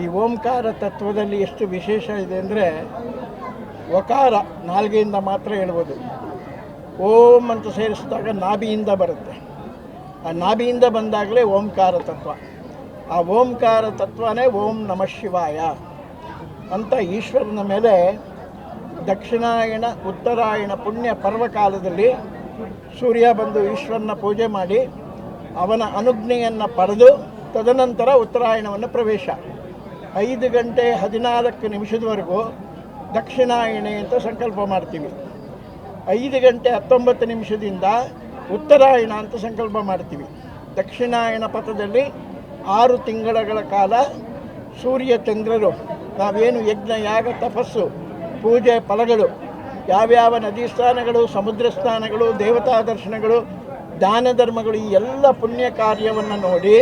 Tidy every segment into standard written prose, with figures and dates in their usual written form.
ಈ ಓಂಕಾರ ತತ್ವದಲ್ಲಿ ಎಷ್ಟು ವಿಶೇಷ ಇದೆ ಅಂದರೆ, ವಕಾರ ನಾಲ್ಗೆಯಿಂದ ಮಾತ್ರ ಹೇಳ್ಬೋದು. ಓಂ ಅಂತ ಸೇರಿಸಿದಾಗ ನಾಭಿಯಿಂದ ಬರುತ್ತೆ. ಆ ನಾಭಿಯಿಂದ ಬಂದಾಗಲೇ ಓಂಕಾರ ತತ್ವ. ಆ ಓಂಕಾರ ತತ್ವನೇ ಓಂ ನಮಃ ಶಿವಾಯ ಅಂತ ಈಶ್ವರನ ಮೇಲೆ ದಕ್ಷಿಣಾಯಣ ಉತ್ತರಾಯಣ ಪುಣ್ಯ ಪರ್ವಕಾಲದಲ್ಲಿ ಸೂರ್ಯ ಬಂದು ಈಶ್ವರನ ಪೂಜೆ ಮಾಡಿ ಅವನ ಅನುಜ್ಞೆಯನ್ನು ಪಡೆದು ತದನಂತರ ಉತ್ತರಾಯಣವನ್ನು ಪ್ರವೇಶ. 5 ಗಂಟೆ 14 ನಿಮಿಷದವರೆಗೂ ದಕ್ಷಿಣಾಯಣೆ ಅಂತ ಸಂಕಲ್ಪ ಮಾಡ್ತೀವಿ. 5 ಗಂಟೆ 19 ನಿಮಿಷದಿಂದ ಉತ್ತರಾಯಣ ಅಂತ ಸಂಕಲ್ಪ ಮಾಡ್ತೀವಿ. ದಕ್ಷಿಣಾಯಣ ಪಥದಲ್ಲಿ 6 ತಿಂಗಳ ಕಾಲ ಸೂರ್ಯ ಚಂದ್ರರು ನಾವೇನು ಯಜ್ಞ ಯಾಗ ತಪಸ್ಸು ಪೂಜೆ ಫಲಗಳು ಯಾವ್ಯಾವ ನದಿ ಸ್ಥಾನಗಳು ಸಮುದ್ರ ಸ್ಥಾನಗಳು ದೇವತಾ ದರ್ಶನಗಳು ದಾನ ಧರ್ಮಗಳು ಈ ಎಲ್ಲ ಪುಣ್ಯ ಕಾರ್ಯವನ್ನು ನೋಡಿ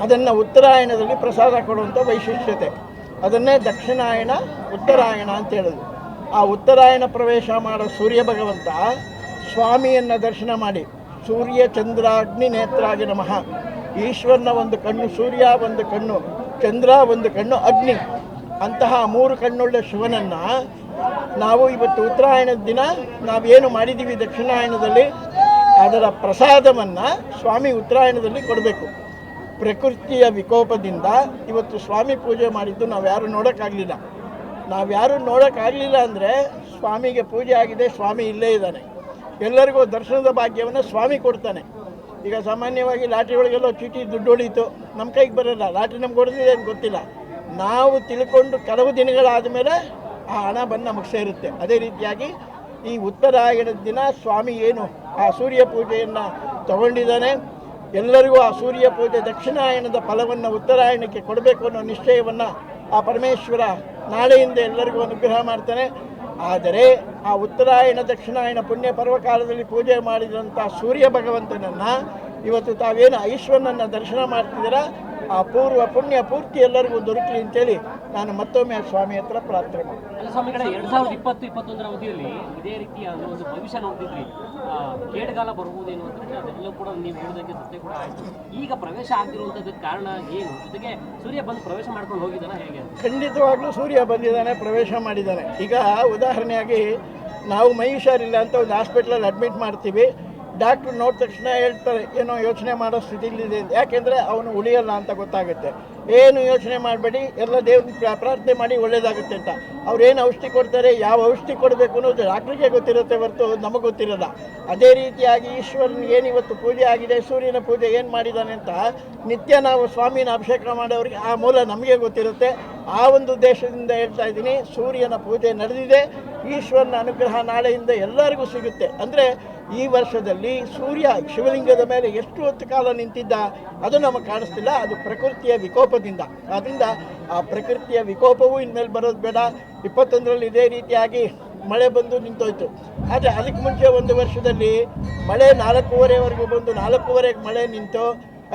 ಅದನ್ನು ಉತ್ತರಾಯಣದಲ್ಲಿ ಪ್ರಸಾದ ಕೊಡುವಂಥ ವೈಶಿಷ್ಟ್ಯತೆ. ಅದನ್ನೇ ದಕ್ಷಿಣಾಯಣ ಉತ್ತರಾಯಣ ಅಂತ ಹೇಳೋದು. ಆ ಉತ್ತರಾಯಣ ಪ್ರವೇಶ ಮಾಡೋ ಸೂರ್ಯ ಭಗವಂತ ಸ್ವಾಮಿಯನ್ನು ದರ್ಶನ ಮಾಡಿ ಸೂರ್ಯ ಚಂದ್ರಾಗ್ನಿ ನೇತ್ರಾಗಿ ನಮಃ. ಈಶ್ವರನ ಒಂದು ಕಣ್ಣು ಸೂರ್ಯ, ಒಂದು ಕಣ್ಣು ಚಂದ್ರ, ಒಂದು ಕಣ್ಣು ಅಗ್ನಿ, ಅಂತಹ 3 ಕಣ್ಣುಳ್ಳ ಶಿವನನ್ನು ನಾವು ಇವತ್ತು ಉತ್ತರಾಯಣದ ದಿನ ನಾವೇನು ಮಾಡಿದ್ದೀವಿ ದಕ್ಷಿಣಾಯಣದಲ್ಲಿ ಅದರ ಪ್ರಸಾದವನ್ನು ಸ್ವಾಮಿ ಉತ್ತರಾಯಣದಲ್ಲಿ ಕೊಡಬೇಕು. ಪ್ರಕೃತಿಯ ವಿಕೋಪದಿಂದ ಇವತ್ತು ಸ್ವಾಮಿ ಪೂಜೆ ಮಾಡಿದ್ದು ನಾವ್ಯಾರು ನೋಡೋಕ್ಕಾಗಲಿಲ್ಲ ಅಂದರೆ ಸ್ವಾಮಿಗೆ ಪೂಜೆ ಆಗಿದೆ, ಸ್ವಾಮಿ ಇಲ್ಲೇ ಇದ್ದಾನೆ. ಎಲ್ಲರಿಗೂ ದರ್ಶನದ ಭಾಗ್ಯವನ್ನು ಸ್ವಾಮಿ ಕೊಡ್ತಾನೆ. ಈಗ ಸಾಮಾನ್ಯವಾಗಿ ಲಾಟ್ರಿ ಒಳಗೆಲ್ಲೋ ಚೀಟಿ ದುಡ್ಡು ಹೊಡೀತು, ನಮ್ಮ ಕೈಗೆ ಬರೋಲ್ಲ. ಲಾಟ್ರಿ ನಮ್ಗೆ ಹೊಡೆದಿದೆ ಅಂತ ಗೊತ್ತಿಲ್ಲ. ನಾವು ತಿಳ್ಕೊಂಡು ಕೆಲವು ದಿನಗಳಾದ ಮೇಲೆ ಆ ಹಣ ಬಂದು ನಮಗೆ ಸೇರುತ್ತೆ. ಅದೇ ರೀತಿಯಾಗಿ ಈ ಉತ್ತರಾಯಣದ ದಿನ ಸ್ವಾಮಿ ಏನು ಆ ಸೂರ್ಯ ಪೂಜೆಯನ್ನು ತಗೊಂಡಿದ್ದಾನೆ, ಎಲ್ಲರಿಗೂ ಆ ಸೂರ್ಯ ಪೂಜೆ ದಕ್ಷಿಣಾಯಣದ ಫಲವನ್ನು ಉತ್ತರಾಯಣಕ್ಕೆ ಕೊಡಬೇಕು ಅನ್ನೋ ನಿಶ್ಚಯವನ್ನು ಆ ಪರಮೇಶ್ವರ ನಾಳೆಯಿಂದ ಎಲ್ಲರಿಗೂ ಅನುಗ್ರಹ ಮಾಡ್ತಾನೆ. ಆದರೆ ಆ ಉತ್ತರಾಯಣ ದಕ್ಷಿಣಾಯಣ ಪುಣ್ಯ ಪರ್ವಕಾಲದಲ್ಲಿ ಪೂಜೆ ಮಾಡಿದಂಥ ಸೂರ್ಯ ಭಗವಂತನನ್ನು ಇವತ್ತು ತಾವೇನು ಈಶ್ವರನನ್ನು ದರ್ಶನ ಮಾಡ್ತಿದ್ದೀರಾ ಆ ಪೂರ್ವ ಪುಣ್ಯ ಪೂರ್ತಿ ಎಲ್ಲರಿಗೂ ದೊರಕಲಿ ಅಂತೇಳಿ ನಾನು ಮತ್ತೊಮ್ಮೆ ಸ್ವಾಮಿ ಹತ್ರ ಪ್ರಾರ್ಥನೆ ಮಾಡ್ತೀನಿ. ಅಲ್ಲ ಸ್ವಾಮಿ, 2020-21 ಅವಧಿಯಲ್ಲಿ ಇದೇ ರೀತಿಯ ಒಂದು ಭವಿಷ್ಯ ನೋಡ್ತಿದ್ರಿ, ಕೇಟಗಾಲ ಬರ್ಬೋದೇನು ಅಂತ ಅದೆಲ್ಲ ಕೂಡ ನೀವು ಹೇಳಿದಂಗೆ ಸತ್ಯ ಕೂಡ ಆಯಿತು. ಈಗ ಪ್ರವೇಶ ಆಗ್ತಿರುವಂಥದ್ದಕ್ಕೆ ಕಾರಣ ಏನು? ಜೊತೆಗೆ ಸೂರ್ಯ ಬಂದು ಪ್ರವೇಶ ಮಾಡ್ಕೊಂಡು ಹೋಗಿದ್ದಾನೆ ಹೇಗೆ? ಖಂಡಿತವಾಗ್ಲೂ ಸೂರ್ಯ ಬಂದಿದ್ದಾನೆ, ಪ್ರವೇಶ ಮಾಡಿದ್ದಾನೆ. ಈಗ ಉದಾಹರಣೆಯಾಗಿ ನಾವು ಮೈ ಹುಷಾರಿಲ್ಲ ಅಂತ ಒಂದು ಹಾಸ್ಪಿಟ್ಲಲ್ಲಿ ಅಡ್ಮಿಟ್ ಮಾಡ್ತೀವಿ. ಡಾಕ್ಟ್ರು ನೋಡಿದ ತಕ್ಷಣ ಹೇಳ್ತಾರೆ ಏನೋ ಯೋಚನೆ ಮಾಡೋ ಸ್ಥಿತಿಲಿದೆ, ಯಾಕೆಂದರೆ ಅವನು ಉಳಿಯಲ್ಲ ಅಂತ ಗೊತ್ತಾಗುತ್ತೆ. ಏನು ಯೋಚನೆ ಮಾಡಬೇಡಿ, ಎಲ್ಲ ದೇವ್ರನ್ನ ಪ್ರಾರ್ಥನೆ ಮಾಡಿ ಒಳ್ಳೇದಾಗುತ್ತೆ ಅಂತ. ಅವ್ರೇನು ಔಷಧಿ ಕೊಡ್ತಾರೆ, ಯಾವ ಔಷಧಿ ಕೊಡಬೇಕು ಅನ್ನೋದು ಡಾಕ್ಟ್ರಿಗೆ ಗೊತ್ತಿರುತ್ತೆ ಹೊರತು ನಮಗೆ ಗೊತ್ತಿರೋಲ್ಲ. ಅದೇ ರೀತಿಯಾಗಿ ಈಶ್ವರನಿಗೆ ಏನು ಇವತ್ತು ಪೂಜೆ ಆಗಿದೆ, ಸೂರ್ಯನ ಪೂಜೆ ಏನು ಮಾಡಿದ್ದಾನೆ ಅಂತ ನಿತ್ಯ ನಾವು ಸ್ವಾಮಿನ ಅಭಿಷೇಕ ಮಾಡೋರಿಗೆ ಆ ಮೂಲ ನಮಗೆ ಗೊತ್ತಿರುತ್ತೆ. ಆ ಒಂದು ಉದ್ದೇಶದಿಂದ ಹೇಳ್ತಾ ಇದ್ದೀನಿ, ಸೂರ್ಯನ ಪೂಜೆ ನಡೆದಿದೆ, ಈಶ್ವರನ ಅನುಗ್ರಹ ನಾಳೆಯಿಂದ ಎಲ್ಲರಿಗೂ ಸಿಗುತ್ತೆ. ಅಂದರೆ ಈ ವರ್ಷದಲ್ಲಿ ಸೂರ್ಯ ಶಿವಲಿಂಗದ ಮೇಲೆ ಎಷ್ಟು ಹೊತ್ತು ಕಾಲ ನಿಂತಿದ್ದ ಅದು ನಮಗೆ ಕಾಣಿಸ್ತಿಲ್ಲ. ಅದು ಪ್ರಕೃತಿಯ ವಿಕೋಪದಿಂದ. ಆದ್ದರಿಂದ ಆ ಪ್ರಕೃತಿಯ ವಿಕೋಪವೂ ಇನ್ಮೇಲೆ ಬರೋದು ಬೇಡ. 21ರಲ್ಲಿ ಇದೇ ರೀತಿಯಾಗಿ ಮಳೆ ಬಂದು ನಿಂತೋಯ್ತು. ಆದರೆ ಅದಕ್ಕೆ ಮುಂಚೆ ಒಂದು ವರ್ಷದಲ್ಲಿ ಮಳೆ 4:15ವರೆಗೂ ಬಂದು 4:15ಗೆ ಮಳೆ ನಿಂತು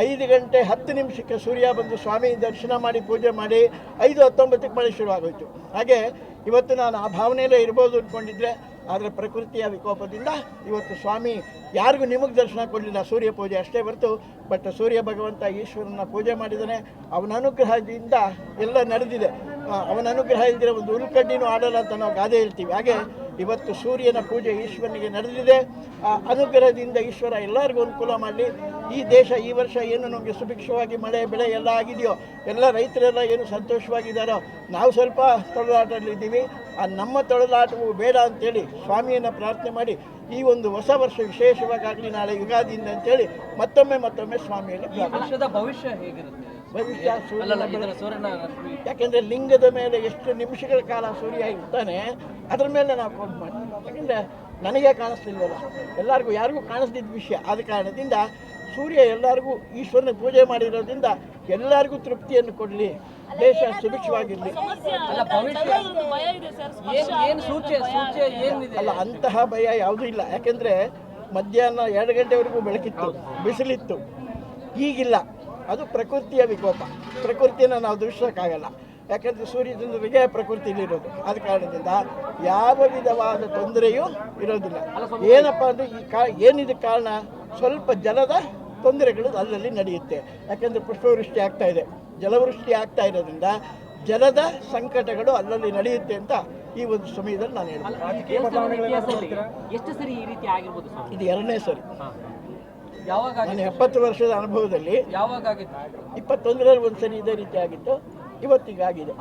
5 ಗಂಟೆ 10 ನಿಮಿಷಕ್ಕೆ ಸೂರ್ಯ ಬಂದು ಸ್ವಾಮಿ ದರ್ಶನ ಮಾಡಿ ಪೂಜೆ ಮಾಡಿ 5:19ಕ್ಕೆ ಮಳೆ ಶುರುವಾಗೋಯ್ತು. ಹಾಗೆ ಇವತ್ತು ನಾನು ಆ ಭಾವನೆಯಲ್ಲೇ ಇರ್ಬೋದು ಅಂದ್ಕೊಂಡಿದ್ರೆ, ಆದರೆ ಪ್ರಕೃತಿಯ ವಿಕೋಪದಿಂದ ಇವತ್ತು ಸ್ವಾಮಿ ಯಾರಿಗೂ ನಿಮಗೆ ದರ್ಶನ ಕೊಡಲಿಲ್ಲ, ಸೂರ್ಯ ಪೂಜೆ ಅಷ್ಟೇ ಹೊರತು. ಬಟ್ ಸೂರ್ಯ ಭಗವಂತ ಈಶ್ವರನ ಪೂಜೆ ಮಾಡಿದ್ದಾನೆ, ಅವನ ಅನುಗ್ರಹದಿಂದ ಎಲ್ಲ ನಡೆದಿದೆ. ಅವನ ಅನುಗ್ರಹ ಇದ್ದರೆ ಒಂದು ಉಲ್ಕಡ್ಡಿನೂ ಆಡಲ್ಲ ಅಂತ ನಾವು ಗಾದೆ ಹೇಳ್ತೀವಿ. ಹಾಗೆ ಇವತ್ತು ಸೂರ್ಯನ ಪೂಜೆ ಈಶ್ವರನಿಗೆ ನಡೆದಿದೆ. ಆ ಅನುಗ್ರಹದಿಂದ ಈಶ್ವರ ಎಲ್ಲರಿಗೂ ಅನುಕೂಲ ಮಾಡಲಿ. ಈ ದೇಶ ಈ ವರ್ಷ ಏನು ನಮಗೆ ಸುಭಿಕ್ಷವಾಗಿ ಮಳೆ ಬೆಳೆ ಎಲ್ಲ ಆಗಿದೆಯೋ, ಎಲ್ಲ ರೈತರೆಲ್ಲ ಏನು ಸಂತೋಷವಾಗಿದ್ದಾರೋ, ನಾವು ಸ್ವಲ್ಪ ತೊಳಲಾಟದಲ್ಲಿದ್ದೀವಿ. ಆ ನಮ್ಮ ತೊಳಲಾಟವು ಬೇಡ ಅಂತೇಳಿ ಸ್ವಾಮಿಯನ್ನು ಪ್ರಾರ್ಥನೆ ಮಾಡಿ ಈ ಒಂದು ಹೊಸ ವರ್ಷ ವಿಶೇಷವಾಗಿ ನಾಳೆ ಯುಗಾದಿಯಿಂದ ಅಂತೇಳಿ ಮತ್ತೊಮ್ಮೆ ಸ್ವಾಮಿಯಲ್ಲಿ ಭವಿಷ್ಯ ಹೇಗಿರುತ್ತೆ? ಭವಿಷ್ಯ ಸೂರ್ಯನ, ಯಾಕೆಂದರೆ ಲಿಂಗದ ಮೇಲೆ ಎಷ್ಟು ನಿಮಿಷಗಳ ಕಾಲ ಸೂರ್ಯ ಇರ್ತಾನೆ ಅದ್ರ ಮೇಲೆ ನಾವು ಕೌಂಟ್ ಮಾಡ್ತೀವಿ. ಯಾಕೆಂದರೆ ನನಗೆ ಕಾಣಿಸ್ತಿಲ್ವಲ್ಲ, ಎಲ್ಲರಿಗೂ ಯಾರಿಗೂ ಕಾಣಿಸ್ದಿದ್ದ ವಿಷಯ. ಆದ ಕಾರಣದಿಂದ ಸೂರ್ಯ ಎಲ್ಲರಿಗೂ ಈಶ್ವರನ ಪೂಜೆ ಮಾಡಿರೋದ್ರಿಂದ ಎಲ್ಲರಿಗೂ ತೃಪ್ತಿಯನ್ನು ಕೊಡಲಿ, ದೇಶ ಸುಭಿಕ್ಷವಾಗಿರಲಿ. ಅಲ್ಲ, ಅಂತಹ ಭಯ ಯಾವುದೂ ಇಲ್ಲ. ಯಾಕೆಂದರೆ ಮಧ್ಯಾಹ್ನ 2 ಗಂಟೆವರೆಗೂ ಬೆಳಕಿತ್ತು, ಬಿಸಿಲಿತ್ತು. ಈಗಿಲ್ಲ. ಅದು ಪ್ರಕೃತಿಯ ವಿಕೋಪ. ಪ್ರಕೃತಿಯನ್ನು ನಾವು ದೂಷಿಸೋಕ್ಕಾಗಲ್ಲ. ಯಾಕೆಂದರೆ ಸೂರ್ಯಚಂದ್ರನಿಗೆ ಪ್ರಕೃತಿಯಲ್ಲಿರೋದು. ಆದ ಕಾರಣದಿಂದ ಯಾವ ವಿಧವಾದ ತೊಂದರೆಯೂ ಇರೋದಿಲ್ಲ. ಏನಪ್ಪ ಅಂದರೆ ಏನಿದೆ ಕಾರಣ, ಸ್ವಲ್ಪ ಜಲದ ತೊಂದರೆಗಳು ಅಲ್ಲಲ್ಲಿ ನಡೆಯುತ್ತೆ. ಯಾಕೆಂದರೆ ಪುಷ್ಪವೃಷ್ಟಿ ಆಗ್ತಾ ಇದೆ, ಜಲವೃಷ್ಟಿ ಆಗ್ತಾ ಇರೋದ್ರಿಂದ ಜಲದ ಸಂಕಟಗಳು ಅಲ್ಲಲ್ಲಿ ನಡೆಯುತ್ತೆ ಅಂತ ಈ ಒಂದು ಸಮಯದಲ್ಲಿ ನಾನು ಹೇಳ್ತೀನಿ. ಈ ದೇವಸ್ಥಾನದ ಇತಿಹಾಸದಲ್ಲಿ ಎಷ್ಟು ಸರಿ ಈ ರೀತಿ ಆಗಿರ್ಬೋದು ಸ್ವಾಮಿ? ಇದು 2ನೇ ಸರಿ. ಯಾವಾಗ ನಾನು 70 ವರ್ಷದ ಅನುಭವದಲ್ಲಿ ಯಾವಾಗ ಆಗಿತ್ತು? 21ರಲ್ಲಿ ಒಂದು ಸರಿ ಇದೇ ರೀತಿ ಆಗಿತ್ತು, ಇವತ್ತಿಗಾಗಿದೆ.